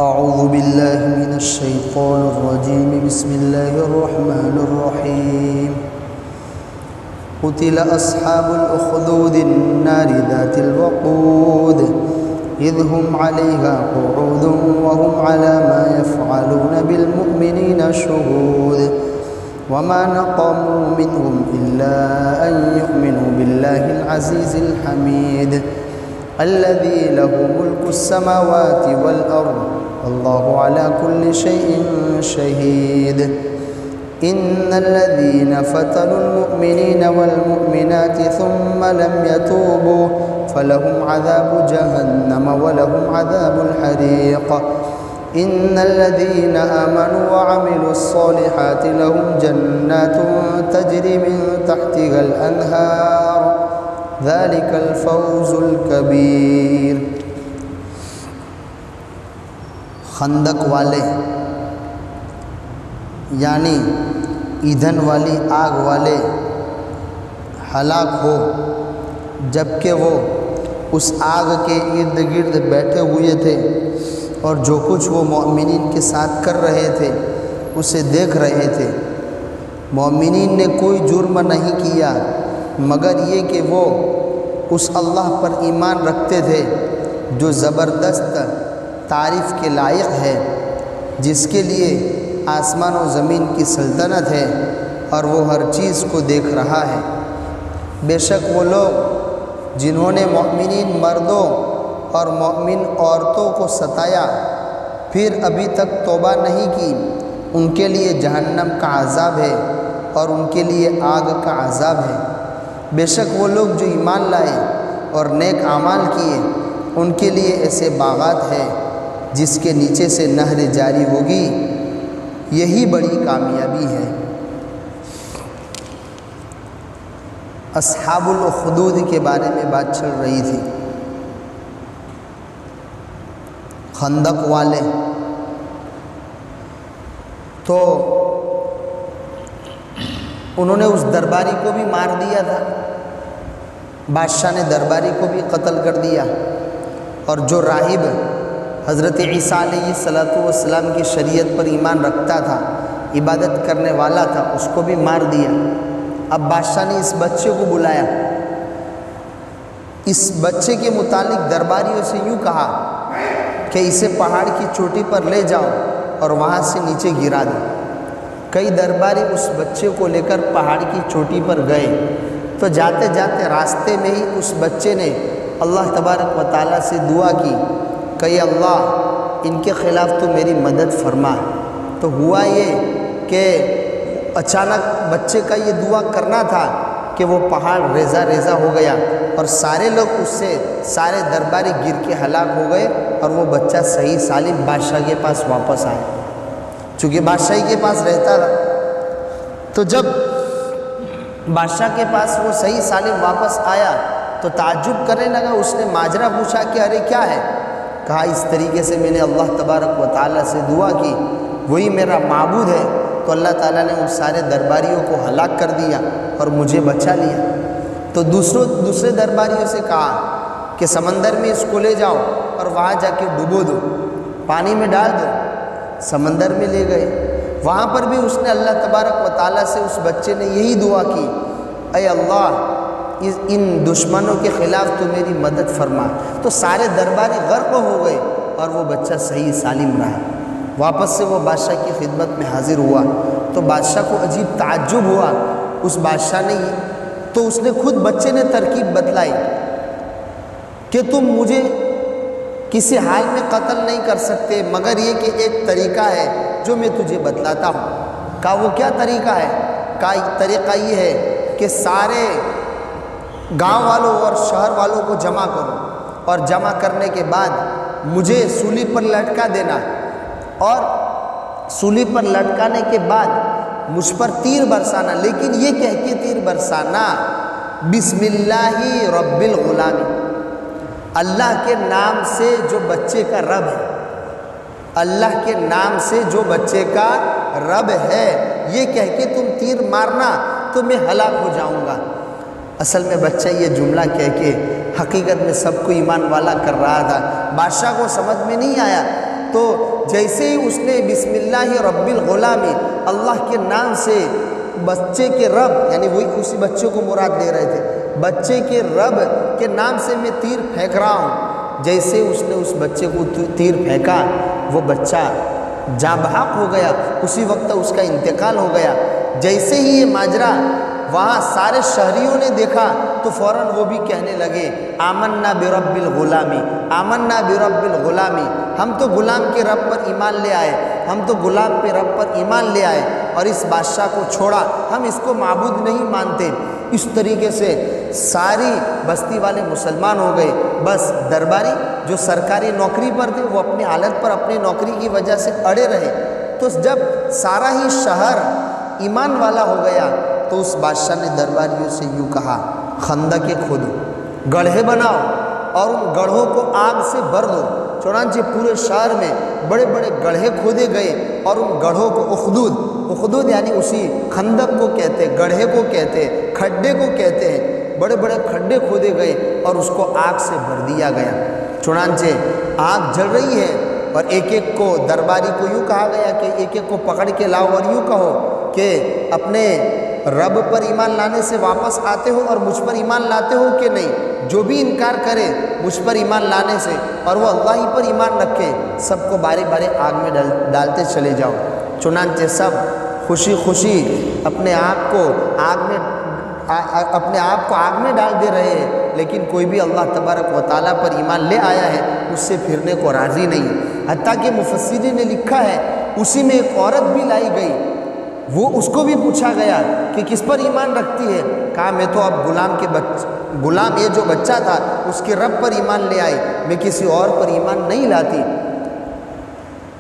أعوذ بالله من الشيطان الرجيم بسم الله الرحمن الرحيم قتل أصحاب الأخدود النار ذات الوقود إذ هم عليها قعود وهم على ما يفعلون بالمؤمنين شهود وما نقموا منهم إلا أن يؤمنوا بالله العزيز الحميد الذي له ملك السماوات والأرض والله على كل شيء شهيد إن الذين فتنوا المؤمنين والمؤمنات ثم لم يتوبوا فلهم عذاب جهنم ولهم عذاب الحريق إن الذين آمنوا وعملوا الصالحات لهم جنات تجري من تحتها الأنهار ذلك الفوز الكبير۔ خندق والے یعنی ایندھن والی آگ والے ہلاک ہو جبکہ وہ اس آگ کے ارد گرد بیٹھے ہوئے تھے اور جو کچھ وہ مومنین کے ساتھ کر رہے تھے اسے دیکھ رہے تھے۔ مومنین نے کوئی جرم نہیں کیا مگر یہ کہ وہ اس اللہ پر ایمان رکھتے تھے جو زبردست تعریف کے لائق ہے، جس کے لیے آسمان و زمین کی سلطنت ہے اور وہ ہر چیز کو دیکھ رہا ہے۔ بے شک وہ لوگ جنہوں نے مومنین مردوں اور مومن عورتوں کو ستایا پھر ابھی تک توبہ نہیں کی، ان کے لیے جہنم کا عذاب ہے اور ان کے لیے آگ کا عذاب ہے۔ بے شک وہ لوگ جو ایمان لائے اور نیک اعمال کیے ان کے لیے ایسے باغات ہیں جس کے نیچے سے نہر جاری ہوگی، یہی بڑی کامیابی ہے۔ اصحاب الاخدود کے بارے میں بات چل رہی تھی۔ خندق والے تو انہوں نے اس درباری کو بھی مار دیا تھا، بادشاہ نے درباری کو بھی قتل کر دیا، اور جو راہب حضرت عیسیٰ علیہ السلام کی شریعت پر ایمان رکھتا تھا، عبادت کرنے والا تھا، اس کو بھی مار دیا۔ اب بادشاہ نے اس بچے کو بلایا، اس بچے کے متعلق درباریوں سے یوں کہا کہ اسے پہاڑ کی چوٹی پر لے جاؤ اور وہاں سے نیچے گرا دو۔ کئی درباری اس بچے کو لے کر پہاڑ کی چوٹی پر گئے تو جاتے جاتے راستے میں ہی اس بچے نے اللہ تبارک و تعالیٰ سے دعا کی کہ اللہ ان کے خلاف تو میری مدد فرما۔ تو ہوا یہ کہ اچانک بچے کا یہ دعا کرنا تھا کہ وہ پہاڑ ریزہ ریزہ ہو گیا اور سارے لوگ اس سے سارے درباری گر کے ہلاک ہو گئے اور وہ بچہ صحیح سالم بادشاہ کے پاس واپس آیا، چونکہ بادشاہی کے پاس رہتا تھا۔ تو جب بادشاہ کے پاس وہ صحیح سالم واپس آیا تو تعجب کرنے لگا، اس نے ماجرا پوچھا کہ ارے کیا ہے؟ کہا اس طریقے سے میں نے اللہ تبارک و تعالیٰ سے دعا کی، وہی میرا معبود ہے، تو اللہ تعالیٰ نے ان سارے درباریوں کو ہلاک کر دیا اور مجھے بچا لیا۔ تو دوسرے درباریوں سے کہا کہ سمندر میں اس کو لے جاؤ اور وہاں جا کے ڈبو دو، پانی میں ڈال دو۔ سمندر میں لے گئے، وہاں پر بھی اس نے اللہ تبارک و تعالیٰ سے اس بچے نے یہی دعا کی، اے اللہ ان دشمنوں کے خلاف تو میری مدد فرما۔ تو سارے درباری غرق ہو گئے اور وہ بچہ صحیح سالم رہا۔ واپس سے وہ بادشاہ کی خدمت میں حاضر ہوا تو بادشاہ کو عجیب تعجب ہوا۔ اس بادشاہ نے تو اس نے خود بچے نے ترکیب بتلائی کہ تم مجھے کسی حال میں قتل نہیں کر سکتے مگر یہ کہ ایک طریقہ ہے جو میں تجھے بتلاتا ہوں۔ کہا وہ کیا طریقہ ہے؟ کہا طریقہ یہ ہے کہ سارے گاؤں والوں اور شہر والوں کو جمع کرو اور جمع کرنے کے بعد مجھے سولی پر لٹکا دینا، اور سولی پر لٹکانے کے بعد مجھ پر تیر برسانا، لیکن یہ کہہ کے تیر برسانا بسم اللہ رب الغلام، اللہ کے نام سے جو بچے کا رب ہے، اللہ کے نام سے جو بچے کا رب ہے، یہ کہہ کے تم تیر مارنا تو میں ہلاک ہو جاؤں گا۔ اصل میں بچہ یہ جملہ کہہ کے حقیقت میں سب کو ایمان والا کر رہا تھا، بادشاہ کو سمجھ میں نہیں آیا، تو جیسے ہی اس نے بسم اللہ رب الغلام اللہ کے نام سے بچے کے رب یعنی وہی اسی بچے کو مراد دے رہے تھے، بچے کے رب کے نام سے میں تیر پھینک رہا ہوں، جیسے اس نے اس بچے کو تیر پھینکا وہ بچہ جاں بحق ہو گیا، اسی وقت اس کا انتقال ہو گیا۔ جیسے ہی یہ ماجرا وہاں سارے شہریوں نے دیکھا تو فوراً وہ بھی کہنے لگے آمنا برب الغلامی، آمنا برب الغلامی، ہم تو غلام کے رب پر ایمان لے آئے، ہم تو غلام پہ رب پر ایمان لے آئے اور اس بادشاہ کو چھوڑا، ہم اس کو معبود نہیں مانتے۔ اس طریقے سے ساری بستی والے مسلمان ہو گئے، بس درباری جو سرکاری نوکری پر تھے وہ اپنی حالت پر اپنی نوکری کی وجہ سے اڑے رہے۔ تو جب سارا ہی شہر ایمان والا ہو گیا تو اس بادشاہ نے درباریوں سے یوں کہا خندقیں کھودو، گڑھے بناؤ اور ان گڑھوں کو آگ سے بھر دو۔ چنانچہ پورے شہر میں بڑے بڑے گڑھے کھودے گئے اور ان گڑھوں کو اخدود یعنی اسی خندق کو کہتے ہیں، گڑھے کو کہتے ہیں، کھڈے کو کہتے ہیں، بڑے بڑے کھڈے کھودے گئے اور اس کو آگ سے بھر دیا گیا۔ چنانچہ آگ جل رہی ہے اور ایک ایک کو درباری کو یوں کہا گیا کہ ایک ایک کو پکڑ کے لاؤ اور یوں کہو کہ اپنے رب پر ایمان لانے سے واپس آتے ہو اور مجھ پر ایمان لاتے ہو کہ نہیں؟ جو بھی انکار کرے مجھ پر ایمان لانے سے اور وہ اللہ ہی پر ایمان رکھے، سب کو بارے بارے آگ میں ڈالتے چلے جاؤ۔ چنانچہ سب خوشی خوشی اپنے آپ کو آگ میں ڈال دے رہے ہیں، لیکن کوئی بھی اللہ تبارک و تعالیٰ پر ایمان لے آیا ہے اس سے پھرنے کو راضی نہیں۔ حتیٰ کہ مفسرین نے لکھا ہے اسی میں ایک عورت بھی لائی گئی، وہ اس کو بھی پوچھا گیا کہ کس پر ایمان رکھتی ہے؟ کہا میں تو اب غلام یہ جو بچہ تھا اس کے رب پر ایمان لے آئی، میں کسی اور پر ایمان نہیں لاتی۔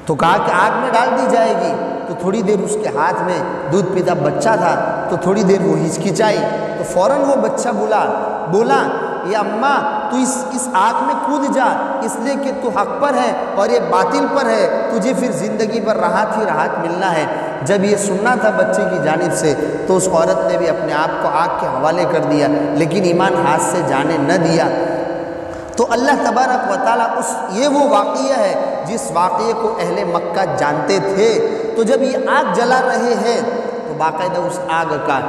تو کہا کہ آگ میں ڈال دی جائے گی۔ تو تھوڑی دیر اس کے ہاتھ میں دودھ پیتا بچہ تھا تو تھوڑی دیر وہ ہچکچائی تو فوراً وہ بچہ بولا یہ اماں تو اس آگ میں کود جا، اس لیے کہ تو حق پر ہے اور یہ باطل پر ہے، تجھے پھر زندگی پر راحت ہی راحت ملنا ہے۔ جب یہ سننا تھا بچے کی جانب سے تو اس عورت نے بھی اپنے آپ کو آگ کے حوالے کر دیا، لیکن ایمان ہاتھ سے جانے نہ دیا۔ تو اللہ تبارک و تعالیٰ یہ وہ واقعہ ہے جس واقعے کو اہل مکہ جانتے تھے۔ تو جب یہ آگ جلا رہے ہیں تو باقاعدہ اس آگ کا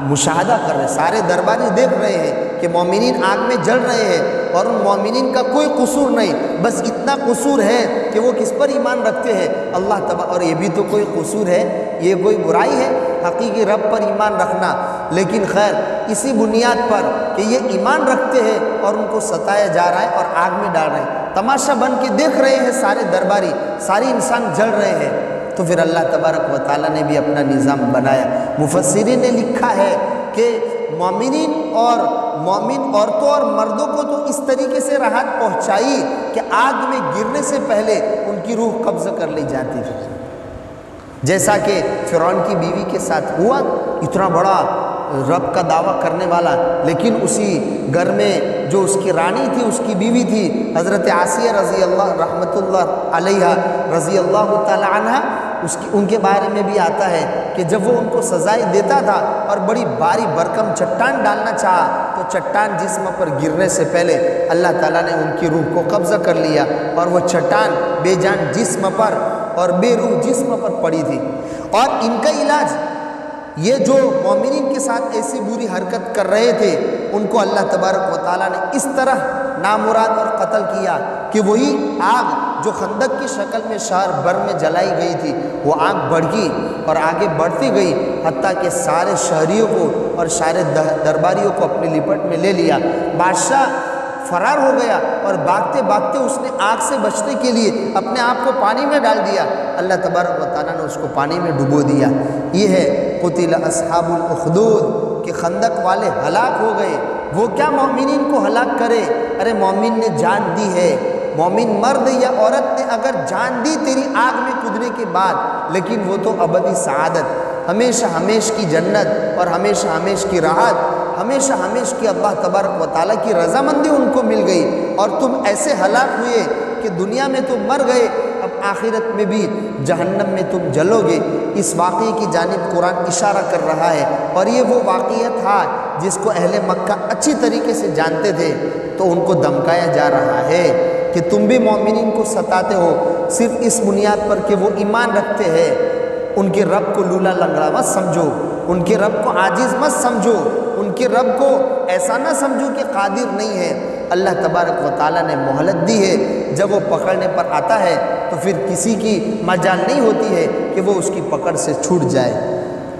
مشاہدہ کر رہے، سارے درباری دیکھ رہے ہیں کہ مومنین آگ میں جل رہے ہیں اور ان مومنین کا کوئی قصور نہیں، بس اتنا قصور ہے کہ وہ کس پر ایمان رکھتے ہیں اللہ تبارک، اور یہ بھی تو کوئی قصور ہے، یہ کوئی برائی ہے حقیقی رب پر ایمان رکھنا، لیکن خیر اسی بنیاد پر کہ یہ ایمان رکھتے ہیں اور ان کو ستایا جا رہا ہے اور آگ میں ڈال رہے ہیں، تماشا بن کے دیکھ رہے ہیں سارے درباری، سارے انسان جل رہے ہیں۔ تو پھر اللہ تبارک و تعالیٰ نے بھی اپنا نظام بنایا۔ مفسرین نے لکھا ہے کہ مومنین اور مومن عورتوں اور مردوں کو تو اس طریقے سے راحت پہنچائی کہ آگ میں گرنے سے پہلے ان کی روح قبض کر لی جاتی تھی، جیسا کہ فرعون کی بیوی کے ساتھ ہوا۔ اتنا بڑا رب کا دعویٰ کرنے والا، لیکن اسی گھر میں جو اس کی رانی تھی، اس کی بیوی تھی حضرت آسیہ رضی اللہ رحمۃ اللہ علیہ رضی اللہ تعالی عنہ، ان کے بارے میں بھی آتا ہے کہ جب وہ ان کو سزائے دیتا تھا اور بڑی بھاری بھرکم چٹان ڈالنا چاہا تو چٹان جسم پر گرنے سے پہلے اللہ تعالیٰ نے ان کی روح کو قبضہ کر لیا اور وہ چٹان بے جان جسم پر اور بے روح جسم پر پڑی تھی۔ اور ان کا علاج یہ جو مومنین کے ساتھ ایسی بری حرکت کر رہے تھے ان کو اللہ تبارک و تعالیٰ نے اس طرح نامراد اور قتل کیا کہ وہی آگ جو خندق کی شکل میں شہر بھر میں جلائی گئی تھی وہ آگ بڑھ گئی اور آگے بڑھتی گئی، حتیٰ کہ سارے شہریوں کو اور سارے درباریوں کو اپنی لپٹ میں لے لیا۔ بادشاہ فرار ہو گیا اور بھاگتے بھاگتے اس نے آگ سے بچنے کے لیے اپنے آپ کو پانی میں ڈال دیا، اللہ تبارک و تعالیٰ نے اس کو پانی میں ڈبو دیا۔ یہ ہے قتل اصحاب الاخدود کہ خندق والے ہلاک ہو گئے۔ وہ کیا مومنین کو ہلاک کرے؟ ارے مومن نے جان دی ہے، مومن مرد یا عورت نے اگر جان دی تیری آگ میں کودنے کے بعد، لیکن وہ تو ابدی سعادت، ہمیشہ ہمیش کی جنت اور ہمیشہ ہمیش کی راحت، ہمیشہ ہمیش کی اللہ تبارک و تعالیٰ کی رضامندی ان کو مل گئی، اور تم ایسے ہلاک ہوئے کہ دنیا میں تم مر گئے، اب آخرت میں بھی جہنم میں تم جلو گے۔ اس واقعے کی جانب قرآن اشارہ کر رہا ہے، اور یہ وہ واقعہ تھا جس کو اہل مکہ اچھی طریقے سے جانتے تھے۔ تو ان کو دمکایا جا رہا ہے کہ تم بھی مومنین کو ستاتے ہو صرف اس بنیاد پر کہ وہ ایمان رکھتے ہیں۔ ان کے رب کو لولا لنگڑا مت سمجھو، ان کے رب کو عاجز مت سمجھو، ان کے رب کو ایسا نہ سمجھو کہ قادر نہیں ہے۔ اللہ تبارک و تعالیٰ نے مہلت دی ہے، جب وہ پکڑنے پر آتا ہے تو پھر کسی کی مجال نہیں ہوتی ہے کہ وہ اس کی پکڑ سے چھوٹ جائے۔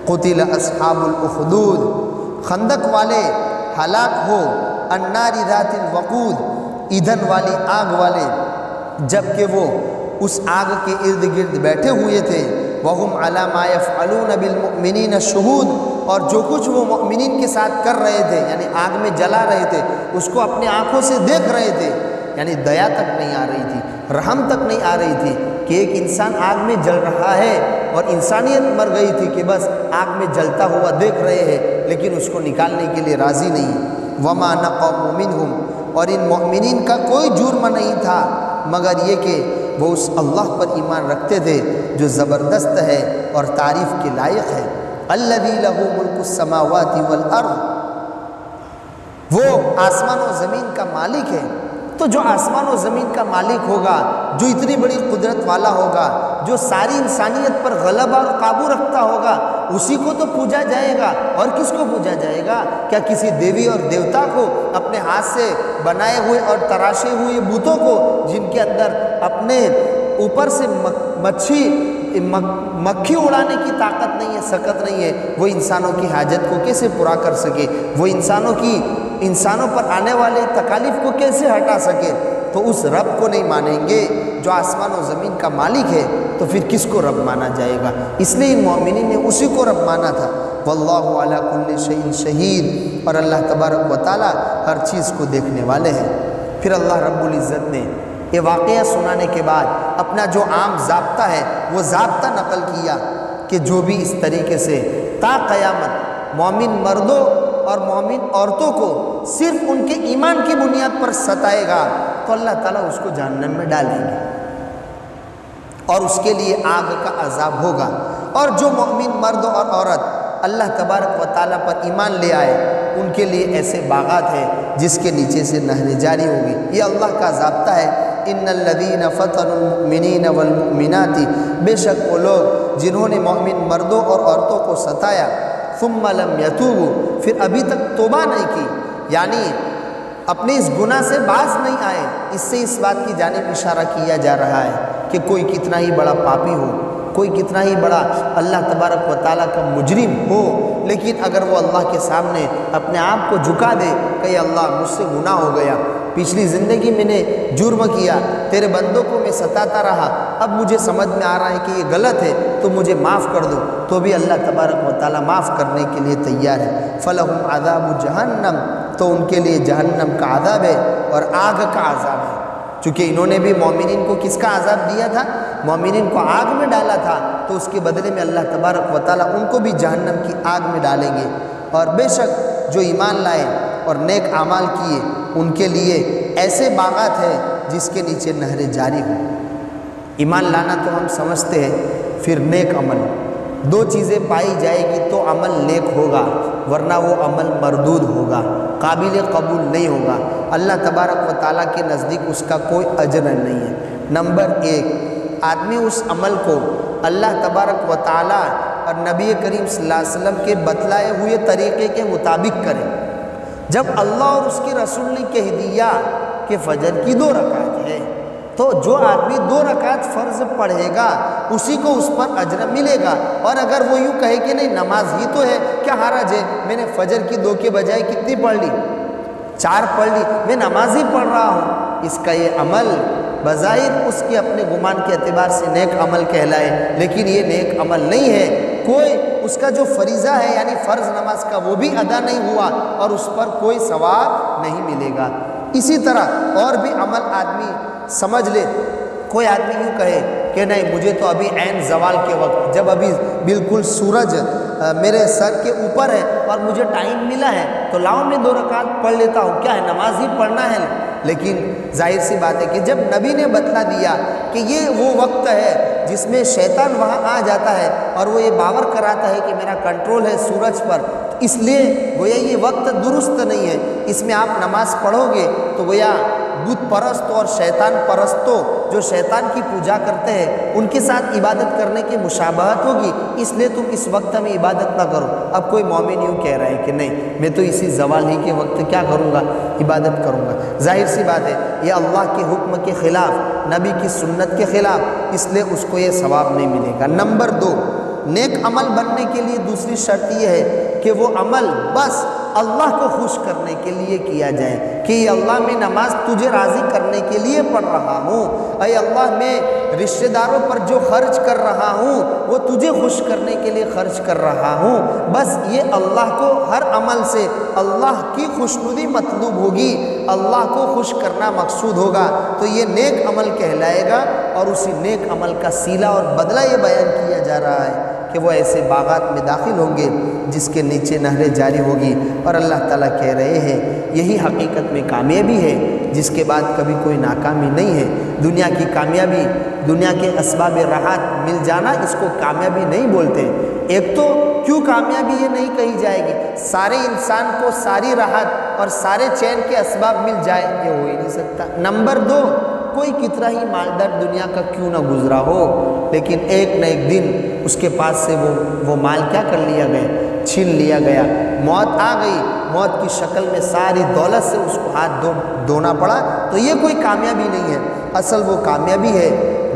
قتل اصحاب الاخدود، خندق والے ہلاک ہو، النار ذات الوقود، ایندھن والی آگ والے، جبکہ وہ اس آگ کے ارد گرد بیٹھے ہوئے تھے۔ وَهُمْ عَلَى مَا يَفْعَلُونَ بِالْمُؤْمِنِينَ شُهُودٌ، اور جو کچھ وہ مؤمنین کے ساتھ کر رہے تھے، یعنی آگ میں جلا رہے تھے، اس کو اپنی آنکھوں سے دیکھ رہے تھے۔ یعنی دیا تک نہیں آ رہی تھی، رحم تک نہیں آ رہی تھی کہ ایک انسان آگ میں جل رہا ہے اور انسانیت مر گئی تھی کہ بس آگ میں جلتا ہوا دیکھ رہے ہیں لیکن اس کو نکالنے کے لیے راضی نہیں۔ وَمَا نَقَمُوا مِنْهُمْ، اور ان مؤمنین کا کوئی جرم نہیں تھا مگر یہ کہ وہ اس اللہ پر ایمان رکھتے تھے جو زبردست ہے اور تعریف کے لائق ہے۔ الذی لہ ملک السماوات والارض، وہ آسمان و زمین کا مالک ہے۔ تو جو آسمان و زمین کا مالک ہوگا، جو اتنی بڑی قدرت والا ہوگا، جو ساری انسانیت پر غلبہ اور قابو رکھتا ہوگا، اسی کو تو پوجا جائے گا۔ اور کس کو پوجا جائے گا؟ کیا کسی دیوی اور دیوتا کو، اپنے ہاتھ سے بنائے ہوئے اور تراشے ہوئے بتوں کو، جن کے اندر اپنے اوپر سے مکھی اڑانے کی طاقت نہیں ہے، سکت نہیں ہے، وہ انسانوں کی حاجت کو کیسے پورا کر سکے؟ وہ انسانوں پر آنے والے تکالیف کو کیسے ہٹا سکے؟ تو اس رب کو نہیں مانیں گے جو آسمان و زمین کا مالک ہے، تو پھر کس کو رب مانا جائے گا؟ اس لیے ان مومنین نے اسی کو رب مانا تھا۔ واللہ علی کل شیء شہید، اور اللہ تبارک و تعالی ہر چیز کو دیکھنے والے ہیں۔ پھر اللہ رب العزت نے یہ واقعہ سنانے کے بعد اپنا جو عام ضابطہ ہے وہ ضابطہ نقل کیا کہ جو بھی اس طریقے سے تا قیامت مومن مردوں اور مومن عورتوں کو صرف ان کے ایمان کی بنیاد پر ستائے گا تو اللہ تعالیٰ اس کو جہنم میں ڈالیں گے اور اس کے لیے آگ کا عذاب ہوگا۔ اور جو مومن مرد اور عورت اللہ تبارک و تعالیٰ پر ایمان لے آئے ان کے لیے ایسے باغات ہیں جس کے نیچے سے نہریں جاری ہوگی۔ یہ اللہ کا ضابطہ ہے۔ ان الذین فتنوا المؤمنین والمؤمنات، بے شک وہ لوگ جنہوں نے مومن مردوں اور عورتوں کو ستایا، ثم لم یتوبوا، پھر ابھی تک توبہ نہیں کی، یعنی اپنے اس گناہ سے باز نہیں آئے۔ اس سے اس بات کی جانب اشارہ کیا جا رہا ہے کہ کوئی کتنا ہی بڑا پاپی ہو، کوئی کتنا ہی بڑا اللہ تبارک و تعالیٰ کا مجرم ہو، لیکن اگر وہ اللہ کے سامنے اپنے آپ کو جھکا دے کہ اللہ مجھ سے گناہ ہو گیا، پچھلی زندگی میں نے جرم کیا، تیرے بندوں کو میں ستاتا رہا، اب مجھے سمجھ میں آ رہا ہے کہ یہ غلط ہے تو مجھے معاف کر دو، تو بھی اللہ تبارک و تعالیٰ معاف کرنے کے لیے تیار ہے۔ فَلَهُمْ عَذَابُ جَهَنَّمْ، تو ان کے لیے جہنم کا عذاب ہے اور آگ کا عذاب ہے۔ چونکہ انہوں نے بھی مومنین کو کس کا عذاب دیا تھا؟ مومنین کو آگ میں ڈالا تھا، تو اس کے بدلے میں اللہ تبارک و تعالیٰ ان کو بھی جہنم کی آگ میں ڈالیں گے۔ اور بے شک جو ایمان لائے اور نیک اعمال کیے ان کے لیے ایسے باغات ہیں جس کے نیچے نہریں جاری ہوں۔ ایمان لانا تو ہم سمجھتے ہیں، پھر نیک عمل، دو چیزیں پائی جائے گی تو عمل نیک ہوگا، ورنہ وہ عمل مردود ہوگا، قابل قبول نہیں ہوگا، اللہ تبارک و تعالیٰ کے نزدیک اس کا کوئی اجر نہیں ہے۔ نمبر ایک، آدمی اس عمل کو اللہ تبارک و تعالیٰ اور نبی کریم صلی اللہ علیہ وسلم کے بتلائے ہوئے طریقے کے مطابق کرے۔ جب اللہ اور اس کے رسول نے کہہ دیا کہ فجر کی 2 رکعت ہے، تو جو آدمی 2 رکعت فرض پڑھے گا اسی کو اس پر اجر ملے گا۔ اور اگر وہ یوں کہے کہ نہیں نماز ہی تو ہے، کیا حرج ہے، میں نے فجر کی 2 کے بجائے کتنی پڑھ لی، 4 پڑھ لی، میں نماز ہی پڑھ رہا ہوں، اس کا یہ عمل بظاہر اس کے اپنے گمان کے اعتبار سے نیک عمل کہلائے، لیکن یہ نیک عمل نہیں ہے۔ کوئی اس کا جو فریضہ ہے یعنی فرض نماز کا وہ بھی ادا نہیں ہوا اور اس پر کوئی ثواب نہیں ملے گا۔ اسی طرح اور بھی عمل آدمی سمجھ لے، کوئی آدمی یوں کہے کہ نہیں مجھے تو ابھی عین زوال کے وقت، جب ابھی بالکل سورج میرے سر کے اوپر ہے اور مجھے ٹائم ملا ہے تو لاؤ میں 2 رکعت پڑھ لیتا ہوں، کیا ہے نماز ہی پڑھنا ہے۔ لیکن ظاہر سی بات ہے کہ جب نبی نے بتلا دیا کہ یہ وہ وقت ہے جس میں شیطان وہاں آ جاتا ہے اور وہ یہ باور کراتا ہے کہ میرا کنٹرول ہے سورج پر، اس لیے گویا یہ وقت درست نہیں ہے، اس میں آپ نماز پڑھو گے تو گویا بت پرست اور شیطان پرستوں جو شیطان کی پوجا کرتے ہیں ان کے ساتھ عبادت کرنے کی مشابہت ہوگی، اس لیے تم اس وقت میں عبادت نہ کرو۔ اب کوئی مومن یوں کہہ رہا ہے کہ نہیں میں تو اسی زوال ہی کے وقت کیا کروں گا، عبادت کروں گا، ظاہر سی بات ہے یہ اللہ کے حکم کے خلاف، نبی کی سنت کے خلاف، اس لیے اس کو یہ ثواب نہیں ملے گا۔ نمبر 2، نیک عمل بننے کے لیے دوسری شرط یہ ہے کہ وہ عمل بس اللہ کو خوش کرنے کے لیے کیا جائے کہ اے اللہ میں نماز تجھے راضی کرنے کے لیے پڑھ رہا ہوں، اے اللہ میں رشتہ داروں پر جو خرچ کر رہا ہوں وہ تجھے خوش کرنے کے لیے خرچ کر رہا ہوں، بس یہ اللہ کو ہر عمل سے اللہ کی خوشنودی مطلوب ہوگی، اللہ کو خوش کرنا مقصود ہوگا، تو یہ نیک عمل کہلائے گا۔ اور اسی نیک عمل کا صلہ اور بدلہ یہ بیان کیا جا رہا ہے کہ وہ ایسے باغات میں داخل ہوں گے جس کے نیچے نہریں جاری ہوگی، اور اللہ تعالیٰ کہہ رہے ہیں یہی حقیقت میں کامیابی ہے جس کے بعد کبھی کوئی ناکامی نہیں ہے۔ دنیا کی کامیابی، دنیا کے اسباب راحت مل جانا اس کو کامیابی نہیں بولتے۔ ایک تو کیوں کامیابی یہ نہیں کہی جائے گی، سارے انسان کو ساری راحت اور سارے چین کے اسباب مل جائے، یہ ہو ہی نہیں سکتا۔ نمبر 2، کوئی کتنا ہی مالدار دنیا کا کیوں نہ گزرا ہو لیکن ایک نہ ایک دن اس کے پاس سے وہ مال کیا کر لیا گیا، چھین لیا گیا، موت آ گئی، موت کی شکل میں ساری دولت سے اس کو ہاتھ دھونا پڑا، تو یہ کوئی کامیابی نہیں ہے۔ اصل وہ کامیابی ہے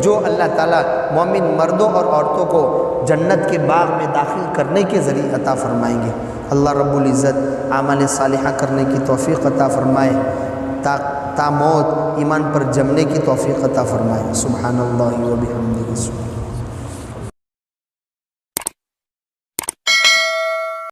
جو اللہ تعالیٰ مومن مردوں اور عورتوں کو جنت کے باغ میں داخل کرنے کے ذریعے عطا فرمائیں گے۔ اللہ رب العزت اعمال صالحہ کرنے کی توفیق عطا فرمائے، تا موت ایمان پر جمنے کی توفیق عطا فرمائے۔ سبحان اللہ و بحمدہ۔